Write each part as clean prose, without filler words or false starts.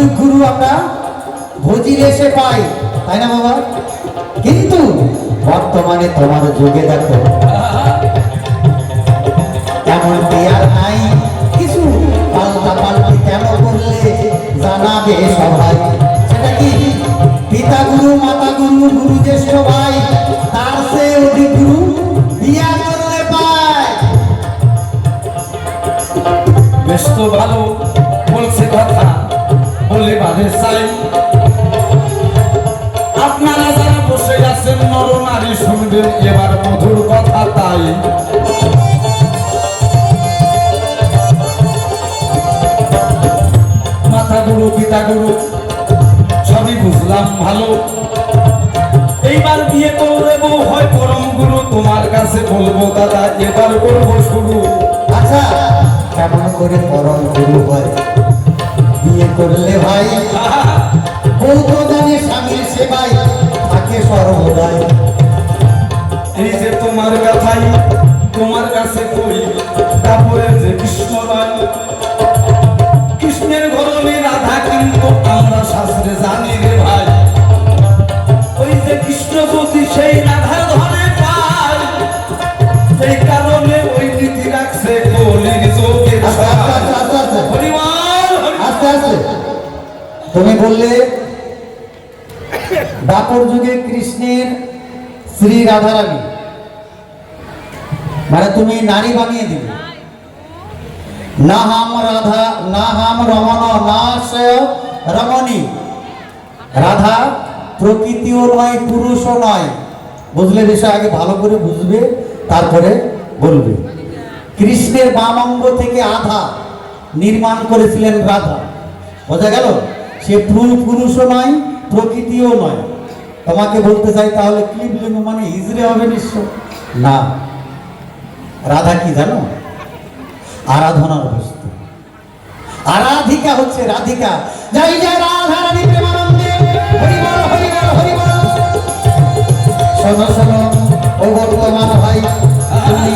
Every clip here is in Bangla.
যুগ গুরু আমরা ভজিলে এসে পাই, তাই না বাবা? কিন্তু বর্তমানে তোমার যুগে দেখো এমন আর নাই কিছু, পাল্টা পাল্টি কেন করলে জানাবে সবাই। সেটা কি? পিতা গুরু, মাতা গুরু, গুরু জ্যেষ্ঠ ভাই, তার সে অধিক গুরু বিয়া করলে পায়। বেশ তো ভালো বলছে কথা, বলে বাঁধে চাই। আপনারা যারা বসে আছেন নর নারী শুনবেন এবার মধুর কথা তাই। মাতা গুরু পিতা গুরু সবই বুঝলাম ভালো, এইবার বিয়ে করলে বউ হয় পরম গুরু। তোমার কাছে বলবো দাদা এবার করবো শুরু। আচ্ছা, কেমন করে পরম গুরু হয়? বিয়ে করলে ভাই বউ তো জানে স্বামীর সেবাই থাকে সর্বদাই। এই যে তোমার কথাই তোমার কাছে কই, তারপরে যে কৃষ্ণ রায়, কৃষ্ণের ঘরণে রাধা কিন্তু আমরা শাস্ত্রে জানি রে ভাই। ওই যে কৃষ্ণ যদি সেই রাধার ধরে পায়, সেই কারণে ওই নীতি রাখছে কলির যোগের হরিবল। আস্তে আস্তে তুমি বললে দাপর যুগে কৃষ্ণের শ্রী রাধারানী, মানে তুমি নারী বানিয়ে দিবে। না হাম রাধা, না হাম রমণ, না শ্রেয় রমণী। রাধা প্রকৃতিও নয়, পুরুষও নয়। বুঝলে বিষয় আগে ভালো করে বুঝবে, তারপরে বলবে। কৃষ্ণের বাম অঙ্গ থেকে আধা নির্মাণ করেছিলেন রাধা, বোঝা গেল? সে পুরুষও নয়, প্রকৃতিও নয়। তোমাকে বলতে চাই তাহলে ক্লিবলিঙ্গ মানে হিজড়ে হবে নিশ্চয় না। রাধা কি জানো? আরাধনার বস্তু। আরাধিকা হচ্ছে রাধিকা। জয় জয় রাধা রানী প্রেমানন্দে, হরি বল হরি বল হরি বল। শোনো শোনো ও বর্তমান ভাই, তুমি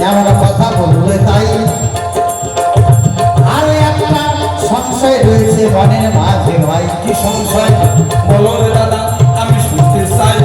এমন কথা বললে তাই। আরো একটা সংশয় রয়েছে মনের মাঝে ভাই। কি সংশয় বলো রে দাদা, আমি শুনতে চাই।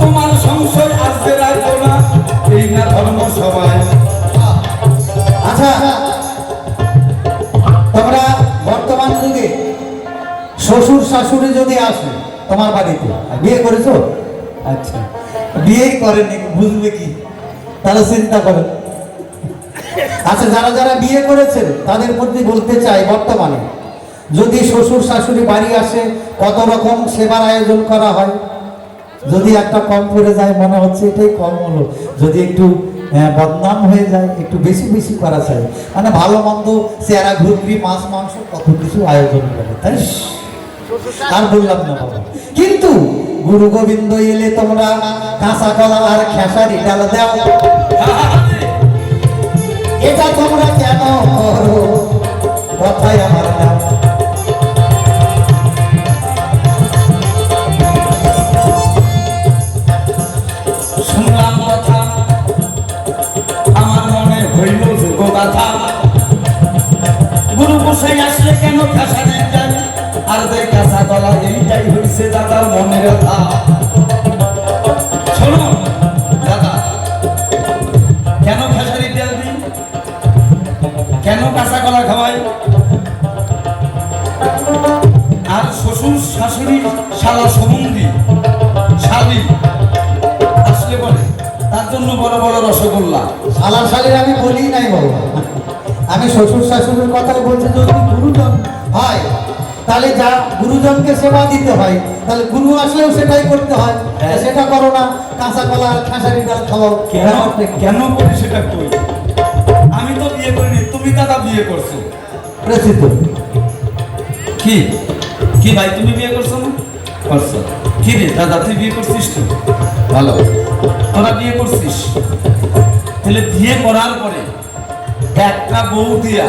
তোমার সংশয় আসতে রাখবো না, এই না ধর্ম সবাই। আচ্ছা, তোমরা বর্তমান যুগে শ্বশুর শাশুড়ি যদি আসে তোমার বাড়িতে, বিয়ে করেছো? আচ্ছা, বিয়েই করেনি, বুঝবে কি? তাহলে চিন্তা করেন। আচ্ছা, যারা যারা বিয়ে করেছেন তাদের প্রতি বলতে চাই, বর্তমানে যদি শ্বশুর শাশুড়ি বাড়ি আসে কত রকম সেবার আয়োজন করা হয়। যদি একটা কম করে যায় মনে হচ্ছে এটাই কম হলো, যদি একটু বদনাম হয়ে যায় একটু বেশি বেশি করা চাই। মানে ভালো মন্দ চেহারা ঘুগরি মাছ মাংস কত কিছু আয়োজন করে, তাই আর বললাম না বাবা। কিন্তু গুরু গোবিন্দ এলে তোমরা কাঁচা কলা আর খেসারি ডাল দাও, এটা তোমরা কেন করো? কথাই আমার নাম। শুনলাম কথা, আমার মনে হইল যে কথা। গুরু গোসাই আসলে কেন খেসারি ডাল আর দেয় কাঁচা কলা, এইটাই হইছে দাদার মনের কথা। শোনো দাদা, কেন খেসারি ডাল দিই, কেন কাঁচা কলা খাওয়াই? আর শ্বশুর শাশুড়ি শালা সম্বন্ধী শালি আসলে বলে তার জন্য বড় বড় রসগোল্লা। শালার শালির আমি বলি নাই বাবা, আমি শ্বশুর শাশুড়ির কথাই বলছি। যদি গুরুজন হয় তাহলে যা গুরুজনকে সেবা দিতে হয়, তাহলে গুরু আসলেও সেটাই করতে হয়। সেটা করো না, কাঁচা কলা আর খেসারি ডাল খাওয়াও। কেন করি সেটা কই? আমি তো বিয়ে করিনি, তুমি দাদা বিয়ে করছো। প্রসিদ্ধ কি কি ভাই, তুমি বিয়ে করছো না? করছো। কি রে দাদা, তুই বিয়ে করছিস তো? ভালো, তোরা বিয়ে করছিস। তাহলে বিয়ে করার পরে একটা বউ দিয়া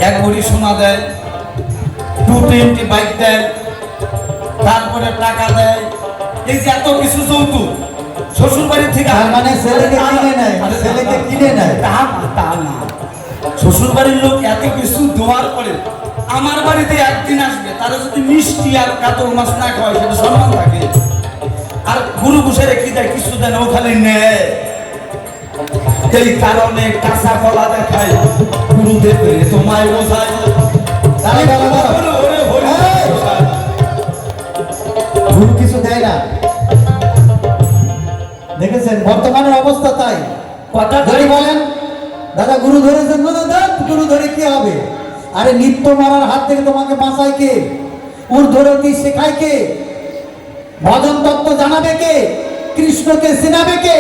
এক ভরি সোনা দেয়, 220 বাইক দেয়, তারপরে টাকা দেয়, এই যে এত কিছু যৌতুক শ্বশুর বাড়ি থেকে। তার মানে ছেলেকে কিনে নেয়, ছেলেকে কিনে নেয়। তা না, শ্বশুর বাড়ির লোক এত কিছু দোয়ার পরে আমার বাড়িতে একদিন আসবে, তারা যদি মিষ্টি আর কাতল মাছ না খাওয়ায় সেটা সম্মান থাকে। আর গুরু বসে রেখে দেয় কিছু দেন ও খালি নেয়। এই কারণে কাঁচা কলা দেখায় গুরুদেব তোমায় বোঝায়। গুরু কিছু দেয় না, দেখেছেন বর্তমানের অবস্থা তাই। কথা যদি বলেন দাদা গুরু ধরেছেন, গুরু ধরে কি হবে? আরে নিত্য মারার হাত থেকে তোমাকে বাঁচায় কে? ঊর্ধ্বরতি শেখায় কে? ভজন তত্ত্ব জানাবে কে? কৃষ্ণকে চিনাবে কে?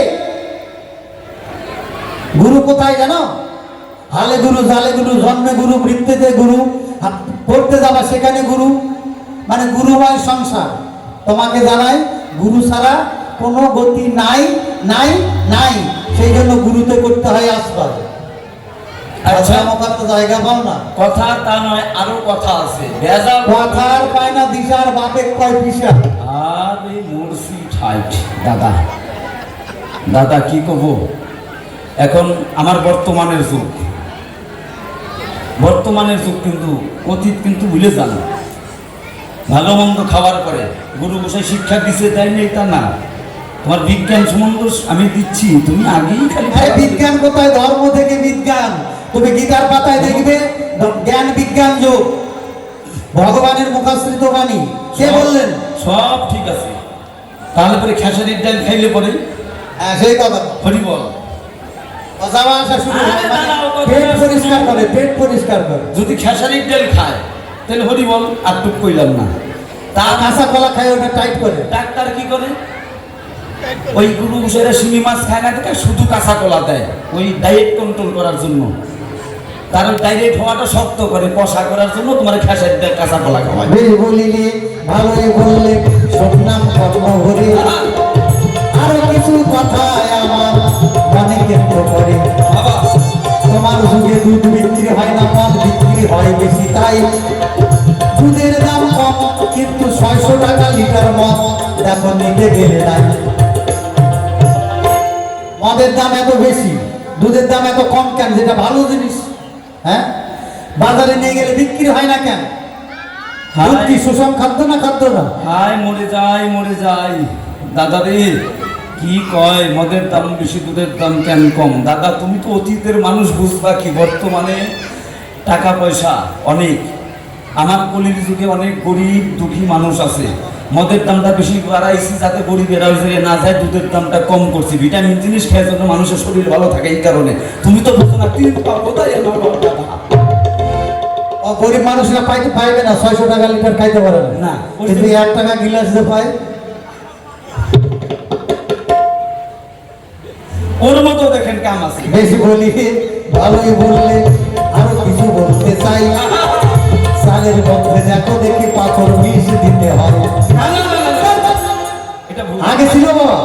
গুরু কোথায় জানো? হালে গুরু, জালে গুরু, জন্মে গুরু, মৃত্যুতে গুরু, পড়তে যাবা সেখানে গুরু। মানে গুরুময় সংসার। তোমাকে জানাই গুরু ছাড়া কোনো গতি নাই নাই নাই। সেই জন্য গুরুতে করতে হয় আশ্রয়। আচ্ছা, আমার তো জায়গা পাও না। কথা তা নয়, আরো কথা আছে। ভেজাল কথার পায় না দিশার বাপে কয় পিসা। আরে মুর্শি ঠাইট দাদা, দাদা কি কব, এখন আমার বর্তমানের যুগ, বর্তমানের যুগ কিন্তু অতীত কিন্তু ভুলে যান। ভালো মন্দ খাওয়ার পরে গুরু গোসাই শিক্ষা দিছে, তাই নেই তা না। তোমার বিজ্ঞান সম্বন্ধ আমি দিচ্ছি, তুমি আগেই খালি আরে বিজ্ঞান কোথায়? ধর্ম থেকে বিজ্ঞান। তুমি গীতার পাতায় দেখবে জ্ঞান বিজ্ঞান যোগ, ভগবানের মুখাশ্রিত বাণী। কে বললেন? সব ঠিক আছে, তাহলে পরে খেসারির ডাল খাইলে পরে হ্যাঁ সেই কথা। হরি বল যাওয়া আসা শুরু হয়, মানে পেট পরিষ্কার করে, পেট পরিষ্কার করে। যদি খেসারির ডাল খায় তাহলে হরি বল, আর টুক কইলাম না। তা কাঁচা কলা খায় ওটা টাইট করে। ডাক্তার কি করে? ওই গুরু গোসাইরা শিঙি মাছ খায় না, থেকে শুধু কাঁচা কলা দেয় ওই ডায়েট কন্ট্রোল করার জন্য। কারণ ডাইরেক্ট হওয়াটা শক্ত করে, কষা করার জন্য তোমার খেসারির ডাল কাঁচা কলা খাওয়ায়। বেশ বলিলে ভালোই বললে, সবনাম কর্ম হরি। আরো কিছু কথা আমার মনে কেন্দ্র করে। বাবা তোমার যুগে দুধ বিক্রি হয় না, মদ বিক্রি হয় বেশি। তাই দুধের দাম কম, কিন্তু 600 টাকা লিটার মদ এখন নিতে গেলে নাই। মদের দাম এত বেশি, দুধের দাম এত কম কেন? যেটা ভালো জিনিস, হ্যাঁ, বাজারে নিয়ে গেলে বিক্রি হয় না কেন? দুধ কি সুষম খাদ্য না? খাদ্য না। হাই মরে যাই, মরে যাই দাদা রে। কি কয় মদের দাম বেশি, দুধের দাম কেন কম? দাদা তুমি তো অতীতের মানুষ, বুঝবা কি? বর্তমানে টাকা পয়সা অনেক, আমার কলির যুগে অনেক গরিব দুঃখী মানুষ আছে। মদের দামটা বেশি বাড়াইছি যাতে গরিবেরা ওই জায়গায় না যায়, দুধের দামটা কম করছি। ভিটামিন জিনিস খেয়ে জন্য মানুষের শরীর ভালো থাকে, এই কারণে। তুমি তো বুঝো না, তিন কোথায় গরিব মানুষরা পাইতে পাইবে না, 600 টাকা লিটার খাইতে পারে না। না, কিন্তু 1 টাকা গিলাস যে পায়, ওর মতো দেখেন কাম আছে। বেশি বলি ভালোই বললে, আরো কিছু বলতে চাই। সালের মধ্যে দেখো দেখি পাথর বিষ দিতে হয়। এটা ভুল। আগে ছিল বাবা,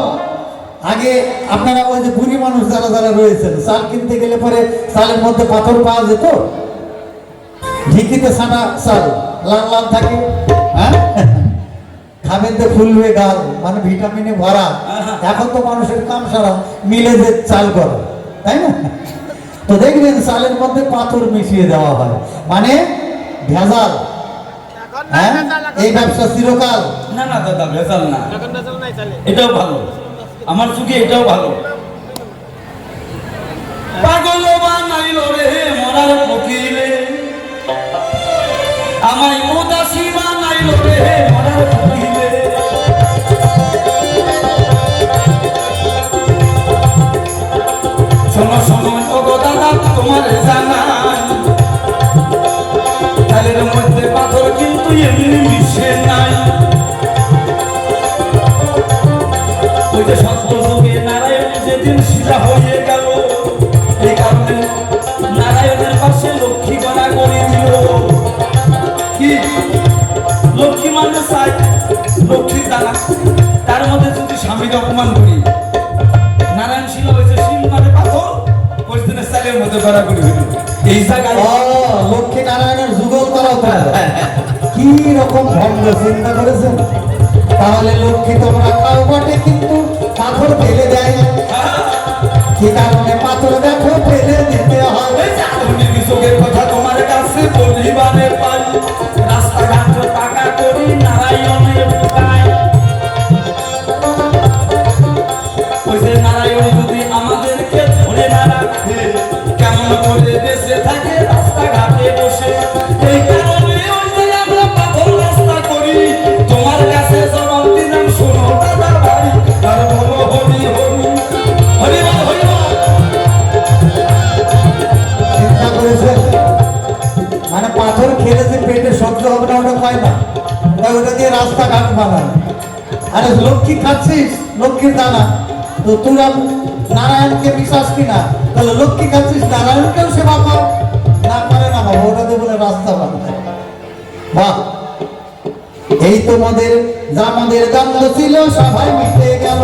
আগে আপনারা ওই যে বুড়ি মানুষ যারা যারা রয়েছেন, চাল কিনতে গেলে পরে চালের মধ্যে পাথর পাওয়া যেত। ঢিকিতে ছানা চাল লাল লাল থাকে, হ্যাঁ, খাবেন তো ফুলবে গাল, মানে ভিটামিনে ভরা। এখন তো মানুষের কাম সারা মিলে যে চাল করে, তাই না? তো দেখবেন চালের মধ্যে পাথর মিশিয়ে দেওয়া হয়, মানে ভেজাল। হ্যাঁ, এই ব্যবসা চিরকাল। না না দাদা, ভেজাল না, এটাও ভালো, আমার যুগে এটাও ভালো। পাগল বানাইল রে মরার কোকিলে, আমায় উদাসী বানাইল রে মরার কোকিলে। শোনো শোনো ওগো দাদা, তোমার জানাই তালের মধ্যে পাথর কিন্তু এমনি মিশে নাই। ওই যে সত্য যুগে নারায়ণ যেদিন শিলা হয়ে গেল, এই কারণে নারায়ণের পাশে লক্ষ্মী গণা করে দিল। কি লক্ষ্মী মানে চাই লক্ষ্মীর দানা, তার মধ্যে যদি স্বামীকে অপমান করি, নারায়ণ শিলা হয়েছে শিল মানে পাথর, ওই দিনের চালের মধ্যে গড়া করে দিল। এই জায়গায় লক্ষ্মী নারায়ণের যুগল করা কি রকম ভণ্ড, চিন্তা করেছেন? তাহলে লক্ষ্মী তোমরা খাও বটে, কিন্তু পাথর ফেলে দেয়। কি কারণে পাথর দেখো ফেলে দিতে হয়? অভিযোগের কথা তোমার কাছে বলিবানে পাই রাস্তাঘাট পাকা করি নারায়ণের পাই ওই যে নারায়ণ যদি আমাদেরকে ধরে না রাখে কেমন করে বেঁচে থাকে রাস্তাঘাটে বসে এই কারণে ওই যে আমরা পাথর রাস্তা করি তোমার কাছে জবাব দিলাম শোনো দাদা ভাই আর বলো হরি হরি হরি বল হরি বল চিন্তা করেছেন মানে পাথর খেলে যে পেটে সহ্য হবে না ওটা পায় না তাই ওটা দিয়ে রাস্তাঘাট বানায় আরে লক্ষ্মী খাচ্ছিস লক্ষ্মীর দানা তো তোরা নারায়ণকে বিশ্বাস কিনা তাহলে লক্ষ্মী খাচ্ছিস নারায়ণকেও সেবা কর না করে না বাবা ওটা দিয়ে বলে রাস্তা বানায় বাহ এই তোমাদের আমাদের দ্বন্দ্ব ছিল সবাই মিটে গেল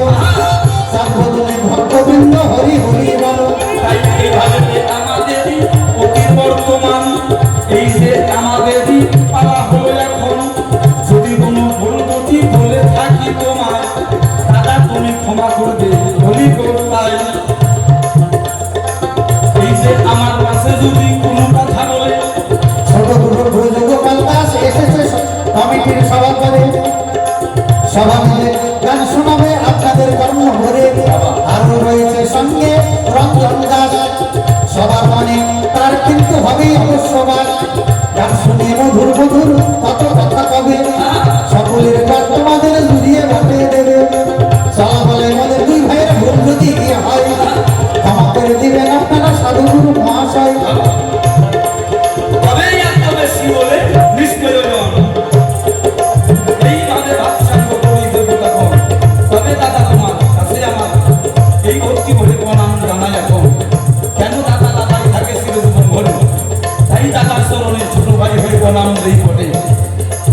সার্বজনে ভক্তবৃন্দ হরি হরি বলো তাই এইভাবে আমাদেরই অতি বর্তমান এই যে আমাদেরই পালা হলো এখন যদি কোনো ভুল গতি বলে থাকি তোমার দাদা তুমি ক্ষমা করবে বলি করতাই এই যে আমার কাছে যদি কোনো কথা বলে ছোট দুটো গুরুযোগ্য দাস এসেছে কমিটির সভাপতি সভা মিলে গান শোনাবে আপনাদের কর্ম ভরে আরো রয়েছে সঙ্গে রঞ্জন দাস সবার মনে তার কিন্তু হবেই অবশ্যবাদ গান শুনে মধুর মধুর কত কথা কবে সকলের পর তোমাদের জুড়িয়ে ভাবিয়ে দেবে চলা বলে আমাদের দুই ভাইয়ের ভুল যদি হয় ক্ষমা করে দিবেন আপনারা সাধুগুরু মহাশয় তবেই এত বেশি বলে নিষ্প্রয়োজন এইভাবে ভাবসাঙ্গ করি দেব তখন তবে দাদা তোমার কাছে আমার এই ভক্তি বলে প্রণাম জানাই এখন কেন দাদা দাদাই থাকে চিরজীবন ভরে তাই দাদার চরণে ছোট ভাই হয়ে প্রণাম দেই বটে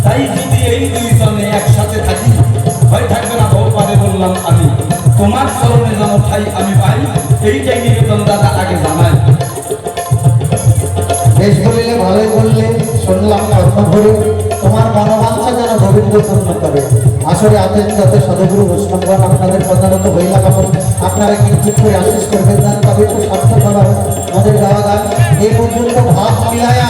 তাই যদি এই দুইজনে একসাথে থাকি ভয় থাকবে না ভয় পারে বললাম আমি তোমার চরণে যেন ঠাই আমি পাই এইটাই নিবেদন দাদা আগে জানাই বেশ বলিলে ভালোই বললে শুনলাম কর্ম ভরে তোমার মনোবাঞ্ছা যেন গোবিন্দ পূর্ণ করে আসলে আছেন যত সদগুরু বৈষ্ণবগণ আপনাদের প্রধানত হইলা কাপড় আপনারা কিন্তু করে আশিস করবেন না তবে তো সার্থক হবে আমাদের গাওয়া গান এই পর্যন্ত ভাব মিলায়া